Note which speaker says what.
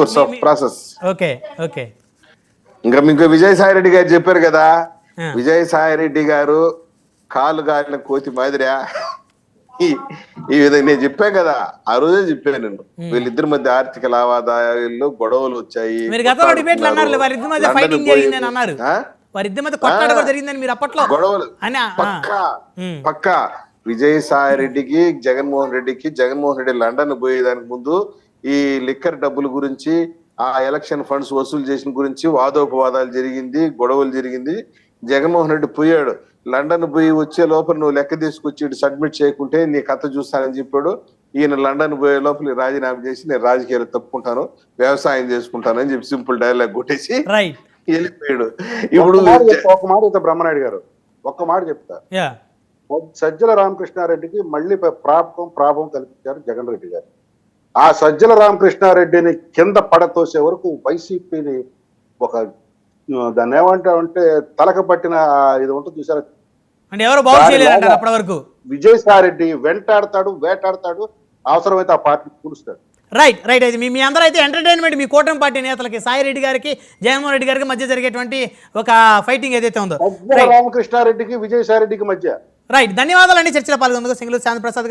Speaker 1: Course of process.
Speaker 2: Okay okay
Speaker 1: ఇంకా మీకు విజయసాయి రెడ్డి గారు చెప్పారు కదా, విజయసాయి రెడ్డి గారు కాలు గాలిన కోతి మాదిరా ఈ విధంగా నేను చెప్పాను కదా, ఆ రోజే చెప్పాను నేను. వీళ్ళిద్దరి మధ్య ఆర్థిక లావాదేవీల్లో గొడవలు వచ్చాయి.
Speaker 2: మీరు గతంలో డిబేట్లు అన్నారు వారిద్దరి మధ్య ఫైటింగ్ జరిగిందని అన్నారు, వారిద్దరి మధ్య కొట్లాట కూడా జరిగిందని మీరు అప్పట్లో
Speaker 1: గొడవలు పక్కా విజయసాయి రెడ్డికి జగన్మోహన్ రెడ్డి లండన్ పోయేదానికి ముందు ఈ లిక్కర్ డబ్బుల గురించి, ఆ ఎలక్షన్ ఫండ్స్ వసూలు చేసిన గురించి వాదోపవాదాలు జరిగింది, గొడవలు జరిగింది. జగన్మోహన్ రెడ్డి పోయాడు, లండన్ పోయి వచ్చే లోపల నువ్వు లెక్క తీసుకొచ్చి సబ్మిట్ చేయకుంటే నీ కథ చూస్తానని చెప్పాడు. ఈయన లండన్ పోయే లోపల రాజీనామా చేసి నేను రాజకీయాలు తప్పుకుంటాను, వ్యవసాయం చేసుకుంటాను అని చెప్పి సింపుల్ డైలాగ్ కొట్టేసి వెళ్ళిపోయాడు. ఇప్పుడు
Speaker 3: ఒక మాట బ్రహ్మనాయుడు గారు ఒక్క మాట చెప్తా, సజ్జల రామకృష్ణారెడ్డికి మళ్ళీ ప్రాపం కల్పించారు జగన్ రెడ్డి గారు. ఆ సజ్జల రామకృష్ణారెడ్డిని కింద పడతోసే వరకు వైసీపీని ఒక దాన్ని ఏమంటామంటే తలక పట్టిన ఇది ఉంటుంది చూసారా, విజయసాయి రెడ్డి వెంటాడతాడు, వేటాడతాడు, అవసరమైతే ఆ పార్టీ కూలుస్తాడు.
Speaker 2: రైట్ రైట్ అయితే మీ అందరూ అయితే ఎంటర్టైన్మెంట్ మీ కూటమి పార్టీ నేతలకి సాయి రెడ్డి గారికి జగన్మోహన్ రెడ్డి గారికి మధ్య జరిగేటువంటి ఒక ఫైటింగ్ ఏదైతే ఉందో
Speaker 3: రామకృష్ణారెడ్డికి విజయసాయి రెడ్డికి మధ్య.
Speaker 2: రైట్, ధన్యవాదాలు అండి చర్చలో పాల్గొందుకు సింగిల్ శాంతి ప్రసాద్.